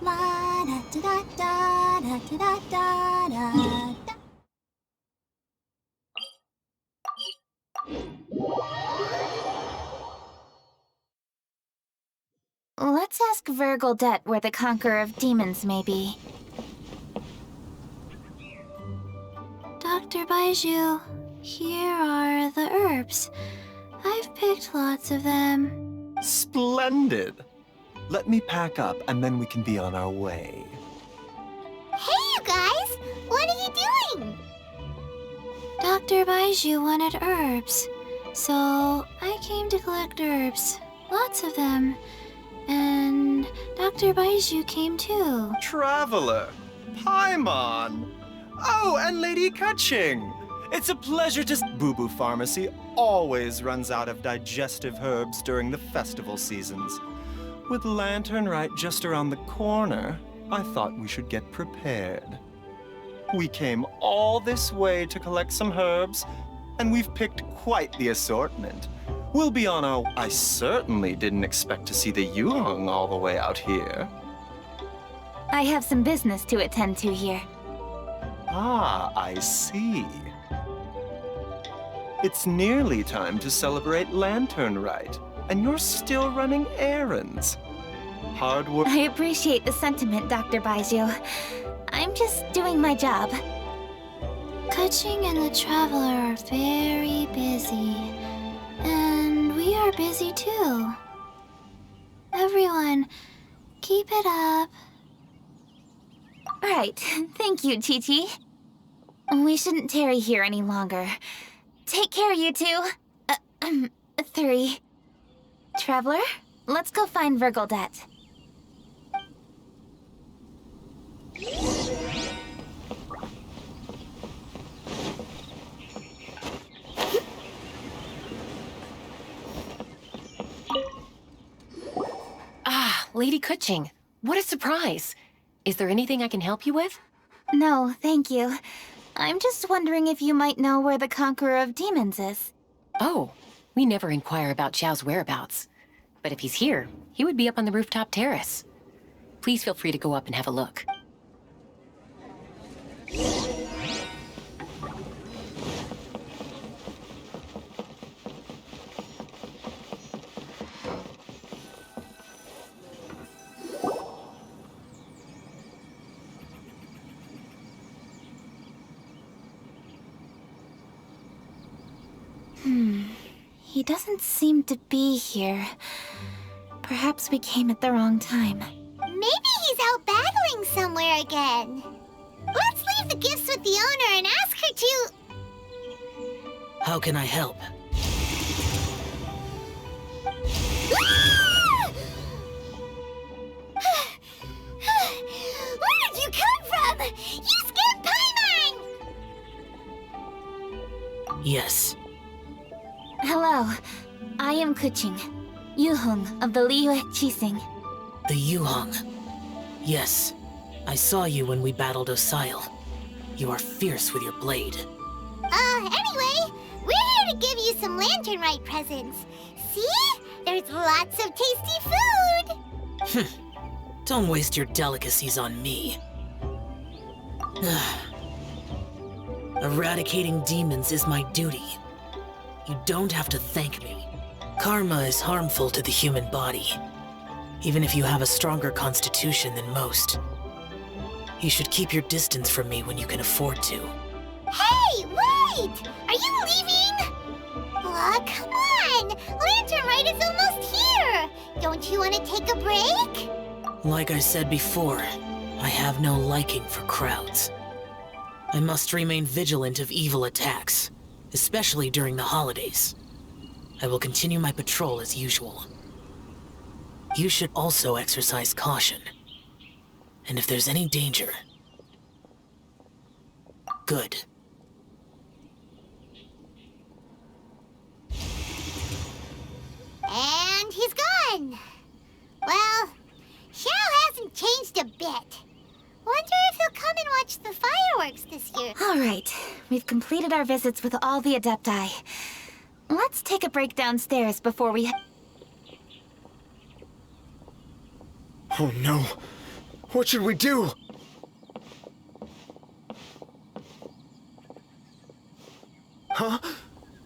La da da da da da da da da. Let's ask Vergildet where the Conqueror of Demons may be. Dr. Baiju, here are the herbs. I've picked lots of them. Splendid! Let me pack up and then we can be on our way. Hey, you guys! What are you doing? Dr. Baiju wanted herbs, so I came to collect herbs. Lots of them. And Dr. Baiju came too. Traveler! Paimon! Oh, and Lady Kaching! It's a pleasure to... Boo Boo Pharmacy always runs out of digestive herbs during the festival seasons. With Lantern right just around the corner, I thought we should get prepared. We came all this way to collect some herbs, and we've picked quite the assortment. We'll be on our... I certainly didn't expect to see the Yuhong all the way out here. I have some business to attend to here. Ah, I see. It's nearly time to celebrate Lantern Rite, and you're still running errands. Hard work... I appreciate the sentiment, Dr. Baiju. I'm just doing my job. Kaching and the Traveler are very busy. And we are busy too. Everyone, keep it up. Right, thank you, Chi-Chi. We shouldn't tarry here any longer. Take care, you two. Three. Traveler, let's go find Vergildet. Ah, Lady Kuching, what a surprise. Is there anything I can help you with? No, thank you. I'm just wondering if you might know where the Conqueror of Demons is. Oh, we never inquire about Xiao's whereabouts. But if he's here, he would be up on the rooftop terrace. Please feel free to go up and have a look. He doesn't seem to be here. Perhaps we came at the wrong time. Maybe he's out battling somewhere again. Let's leave the gifts with the owner and ask her to... How can I help? Where did you come from? You scared Paimon! Yes. Hello, I am Kuching, Yuhong of the Liyue Chising. The Yuhong. Yes. I saw you when we battled Osile. You are fierce with your blade. Anyway, we're here to give you some Lantern Rite presents. See? There's lots of tasty food! Don't waste your delicacies on me. Eradicating demons is my duty. You don't have to thank me. Karma is harmful to the human body, even if you have a stronger constitution than most. You should keep your distance from me when you can afford to. Hey, wait! Are you leaving? Aw, come on! Lantern Rite is almost here! Don't you want to take a break? Like I said before, I have no liking for crowds. I must remain vigilant of evil attacks, especially during the holidays. I will continue my patrol as usual. You should also exercise caution. And if there's any danger... Good. And he's gone. Well, Xiao hasn't changed a bit. Wonder if he'll come and watch the fireworks this year. All right, we've completed our visits with all the Adepti. Let's take a break downstairs before we... Oh no. What should we do? Huh?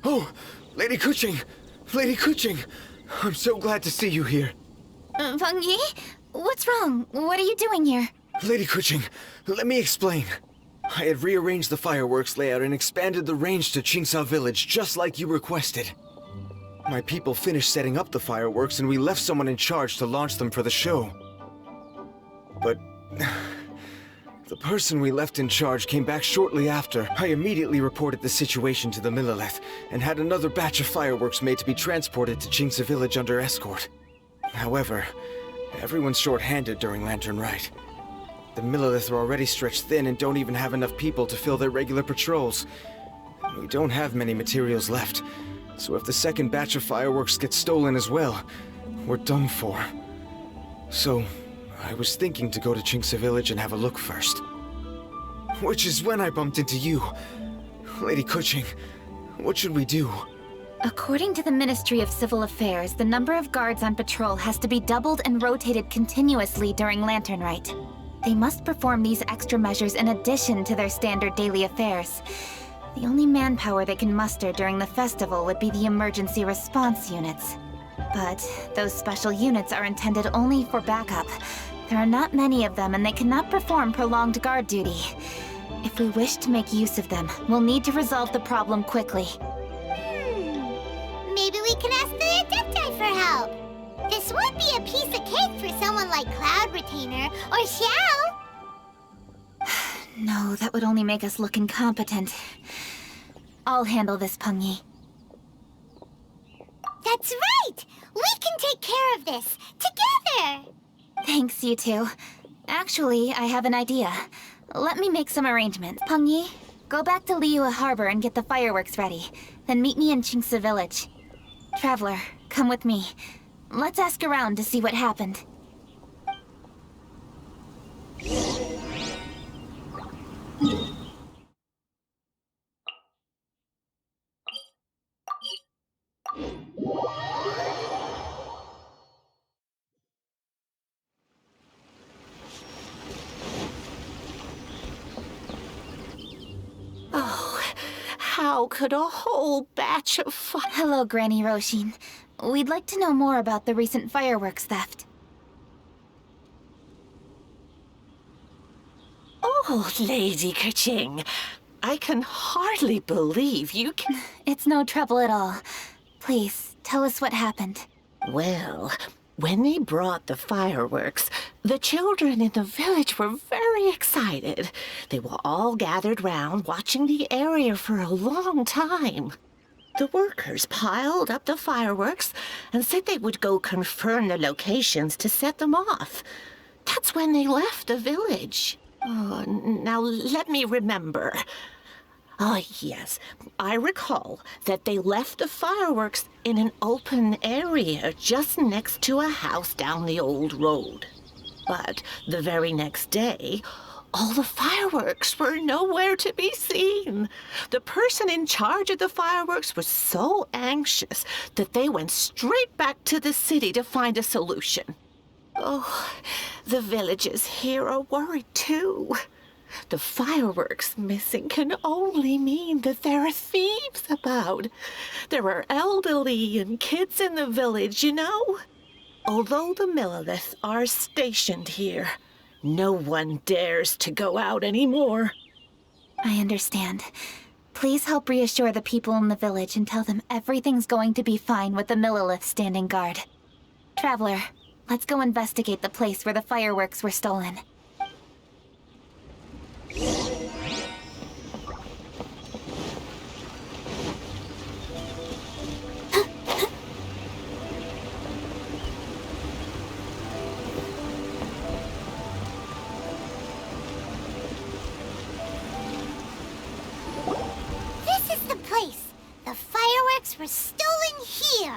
Oh, Lady Kuching! Lady Kuching! I'm so glad to see you here. Peng Yi? What's wrong? What are you doing here? Lady Kuching, let me explain. I had rearranged the fireworks layout and expanded the range to Qingsa Village, just like you requested. My people finished setting up the fireworks and we left someone in charge to launch them for the show. But the person we left in charge came back shortly after. I immediately reported the situation to the Millelith and had another batch of fireworks made to be transported to Qingsa Village under escort. However, everyone's short-handed during Lantern Rite. The Millelith are already stretched thin and don't even have enough people to fill their regular patrols. We don't have many materials left, so if the second batch of fireworks gets stolen as well, we're done for. So, I was thinking to go to Qingsa Village and have a look first. Which is when I bumped into you. Lady Kuching, what should we do? According to the Ministry of Civil Affairs, the number of guards on patrol has to be doubled and rotated continuously during Lantern Rite. They must perform these extra measures in addition to their standard daily affairs. The only manpower they can muster during the festival would be the emergency response units. But those special units are intended only for backup. There are not many of them and they cannot perform prolonged guard duty. If we wish to make use of them, we'll need to resolve the problem quickly. Maybe we can ask the Adepti for help. This would be a piece of cake for someone like Cloud Retainer or Xiao. No, that would only make us look incompetent. I'll handle this, Peng Yi. That's right! We can take care of this, together! Thanks, you two. Actually, I have an idea. Let me make some arrangements. Peng Yi, go back to Liyue Harbor and get the fireworks ready. Then meet me in Qingsa Village. Traveler, come with me. Let's ask around to see what happened. Oh, how could a whole batch of Hello, Granny Roshin. We'd like to know more about the recent fireworks theft. Oh, Lady Kuching, I can hardly believe you can... It's no trouble at all. Please, tell us what happened. Well, when they brought the fireworks, the children in the village were very excited. They were all gathered round, watching the area for a long time. The workers piled up the fireworks and said they would go confirm the locations to set them off. That's when they left the village. Oh, now let me remember. Oh, yes, I recall that they left the fireworks in an open area just next to a house down the old road. But the very next day, all the fireworks were nowhere to be seen. The person in charge of the fireworks was so anxious that they went straight back to the city to find a solution. Oh, the villagers here are worried too. The fireworks missing can only mean that there are thieves about. There are elderly and kids in the village, you know. Although the Millelith are stationed here, no one dares to go out anymore. I understand. Please help reassure the people in the village and tell them everything's going to be fine with the Millelith standing guard. Traveler, let's go investigate the place where the fireworks were stolen. This is the place. The fireworks were stolen here.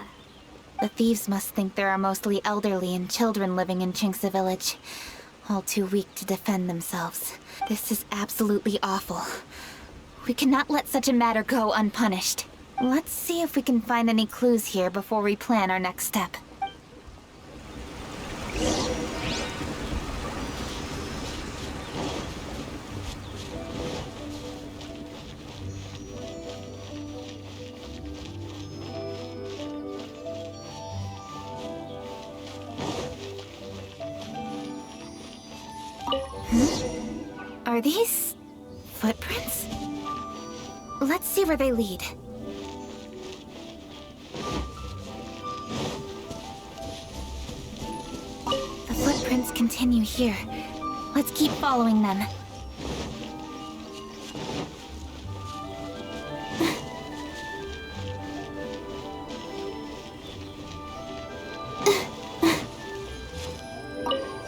The thieves must think there are mostly elderly and children living in Qingsa Village, all too weak to defend themselves. This is absolutely awful. We cannot let such a matter go unpunished. Let's see if we can find any clues here before we plan our next step. Are these footprints? Let's see where they lead. The footprints continue here. Let's keep following them.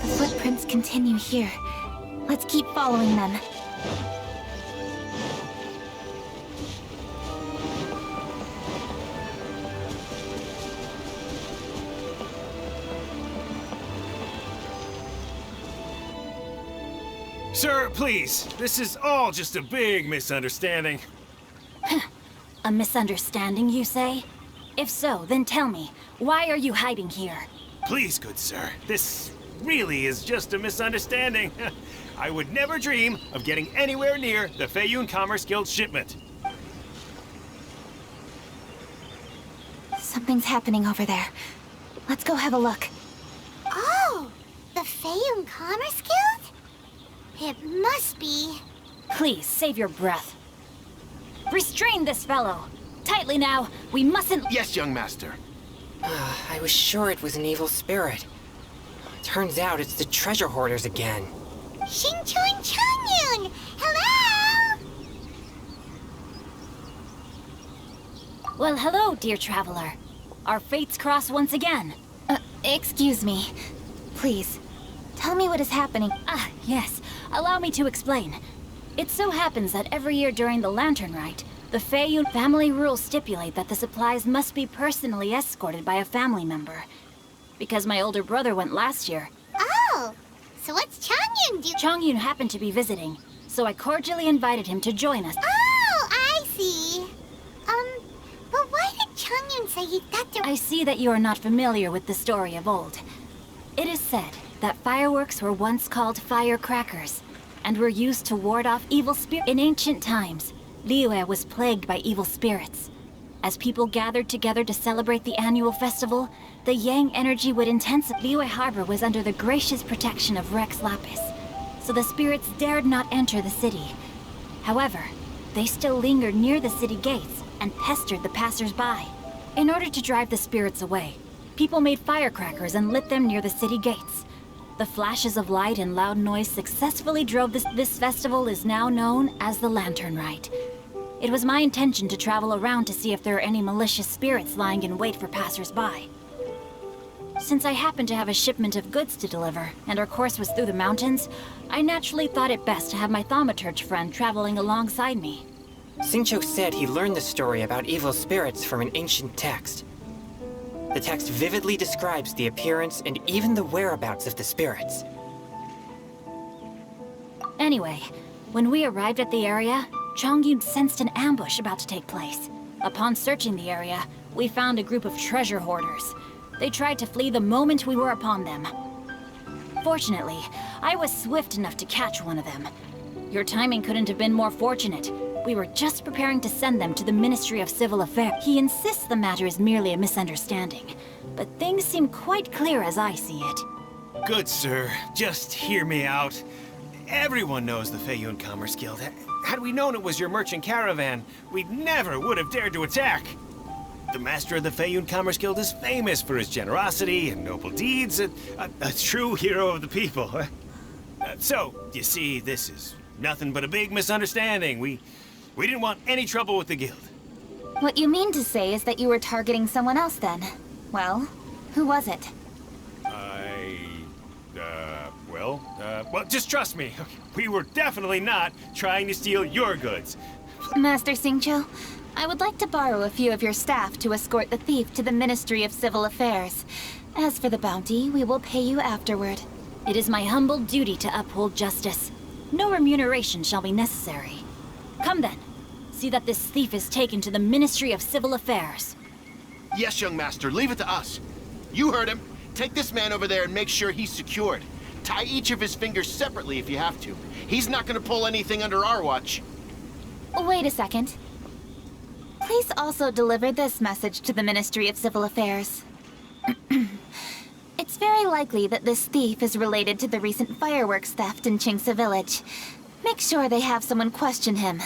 The footprints continue here. Let's keep following them. Sir, please. This is all just a big misunderstanding. A misunderstanding, you say? If so, then tell me, why are you hiding here? Please, good sir. This really is just a misunderstanding. I would never dream of getting anywhere near the Feiyun Commerce Guild shipment. Something's happening over there. Let's go have a look. Oh, the Feiyun Commerce Guild? It must be. Please, save your breath. Restrain this fellow. Tightly now. We mustn't... Yes, young master. I was sure it was an evil spirit. Turns out it's the treasure hoarders again. Xingqiu and Changyun! Hello! Well, hello, dear traveler. Our fates cross once again. Excuse me. Please, tell me what is happening. Ah, yes. Allow me to explain. It so happens that every year during the Lantern Rite, the Feiyun family rules stipulate that the supplies must be personally escorted by a family member. Because my older brother went last year. Oh, so what's Changyun do? Changyun happened to be visiting, so I cordially invited him to join us. Oh, I see. But why did Changyun say he thought there... I see that you are not familiar with the story of old. It is said that fireworks were once called firecrackers, and were used to ward off evil spirits. In ancient times, Liyue was plagued by evil spirits. As people gathered together to celebrate the annual festival, the Yang energy would intensify. Liyue Harbor was under the gracious protection of Rex Lapis, so the spirits dared not enter the city. However, they still lingered near the city gates and pestered the passers-by. In order to drive the spirits away, people made firecrackers and lit them near the city gates. The flashes of light and loud noise successfully drove this festival is now known as the Lantern Rite. It was my intention to travel around to see if there are any malicious spirits lying in wait for passers-by. Since I happened to have a shipment of goods to deliver, and our course was through the mountains, I naturally thought it best to have my thaumaturge friend traveling alongside me. Xingqiu said he learned the story about evil spirits from an ancient text. The text vividly describes the appearance and even the whereabouts of the spirits. Anyway, when we arrived at the area, Changyun sensed an ambush about to take place. Upon searching the area, we found a group of treasure hoarders. They tried to flee the moment we were upon them. Fortunately, I was swift enough to catch one of them. Your timing couldn't have been more fortunate. We were just preparing to send them to the Ministry of Civil Affairs. He insists the matter is merely a misunderstanding, but things seem quite clear as I see it. Good sir, just hear me out. Everyone knows the Feiyun Commerce Guild. Had we known it was your merchant caravan, we never would have dared to attack. The master of the Feiyun Commerce Guild is famous for his generosity and noble deeds, a true hero of the people. So, you see, this is nothing but a big misunderstanding. We didn't want any trouble with the guild. What you mean to say is that you were targeting someone else then? Well, who was it? Well, just trust me. We were definitely not trying to steal your goods. Master Xingqiu, I would like to borrow a few of your staff to escort the thief to the Ministry of Civil Affairs. As for the bounty, we will pay you afterward. It is my humble duty to uphold justice. No remuneration shall be necessary. Come then. See that this thief is taken to the Ministry of Civil Affairs. Yes, young master, leave it to us. You heard him. Take this man over there and make sure he's secured. Tie each of his fingers separately if you have to. He's not gonna pull anything under our watch. Wait a second. Please also deliver this message to the Ministry of Civil Affairs. It's very likely that this thief is related to the recent fireworks theft in Qingce Village. Make sure they have someone question him.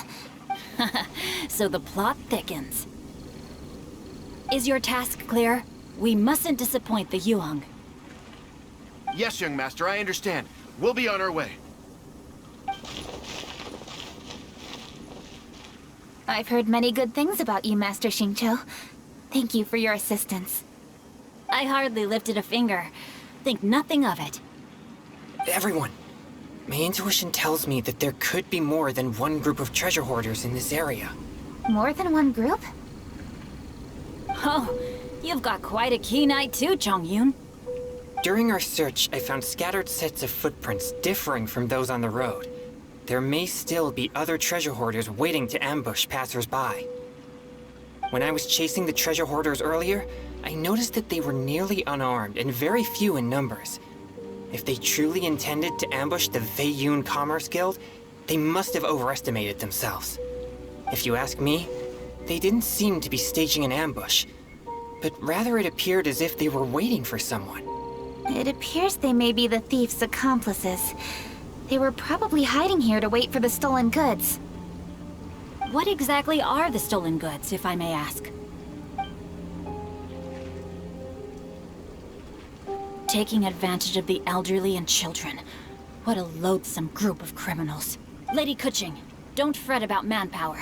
So the plot thickens. Is your task clear? We mustn't disappoint the Yuheng. Yes, young master, I understand. We'll be on our way. I've heard many good things about you, Master Xingqiu. Thank you for your assistance. I hardly lifted a finger. Think nothing of it. Everyone, my intuition tells me that there could be more than one group of treasure hoarders in this area. More than one group? Oh, you've got quite a keen eye too, Chongyun. During our search, I found scattered sets of footprints differing from those on the road. There may still be other treasure hoarders waiting to ambush passers-by. When I was chasing the treasure hoarders earlier, I noticed that they were nearly unarmed and very few in numbers. If they truly intended to ambush the Feiyun Commerce Guild, they must have overestimated themselves. If you ask me, they didn't seem to be staging an ambush, but rather it appeared as if they were waiting for someone. It appears they may be the thief's accomplices. They were probably hiding here to wait for the stolen goods. What exactly are the stolen goods, if I may ask? Taking advantage of the elderly and children. What a loathsome group of criminals. Lady Keqing, don't fret about manpower.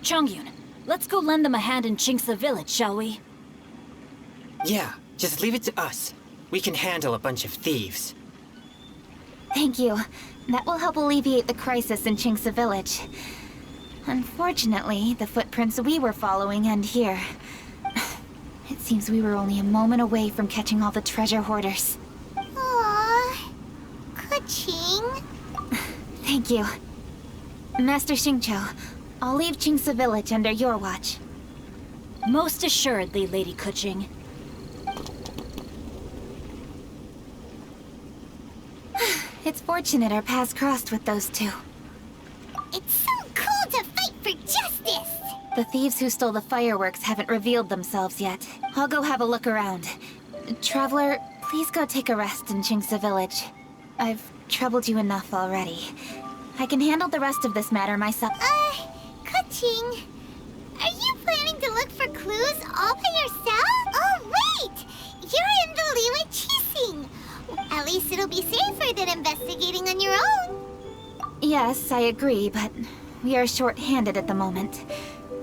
Chongyun, let's go lend them a hand in Qingce village, shall we? Yeah, just leave it to us. We can handle a bunch of thieves. Thank you. That will help alleviate the crisis in Qingce village. Unfortunately, the footprints we were following end here. It seems we were only a moment away from catching all the treasure hoarders. Aww. Keqing. Thank you. Master Xingqiu, I'll leave Qingce village under your watch. Most assuredly, Lady Keqing. It's fortunate our paths crossed with those two. It's so cool to fight for justice! The thieves who stole the fireworks haven't revealed themselves yet. I'll go have a look around. Traveler, please go take a rest in Qingce village. I've troubled you enough already. I can handle the rest of this matter myself. Keqing, are you planning to look for clues all by yourself? Oh, wait! You're in the Liwa Qixing! At least it'll be safer than investigating on your own. Yes, I agree, but we are short-handed at the moment.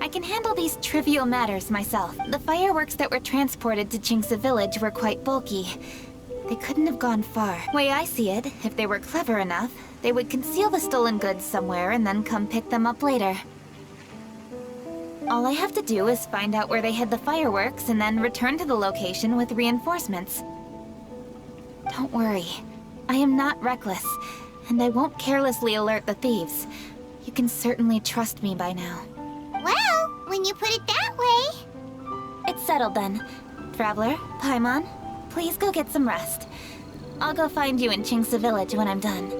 I can handle these trivial matters myself. The fireworks that were transported to Qingce village were quite bulky. They couldn't have gone far. Way I see it, if they were clever enough, they would conceal the stolen goods somewhere and then come pick them up later. All I have to do is find out where they hid the fireworks and then return to the location with reinforcements. Don't worry. I am not reckless, and I won't carelessly alert the thieves. You can certainly trust me by now. Well, when you put it that way... It's settled then. Traveler, Paimon, please go get some rest. I'll go find you in Qingce village when I'm done.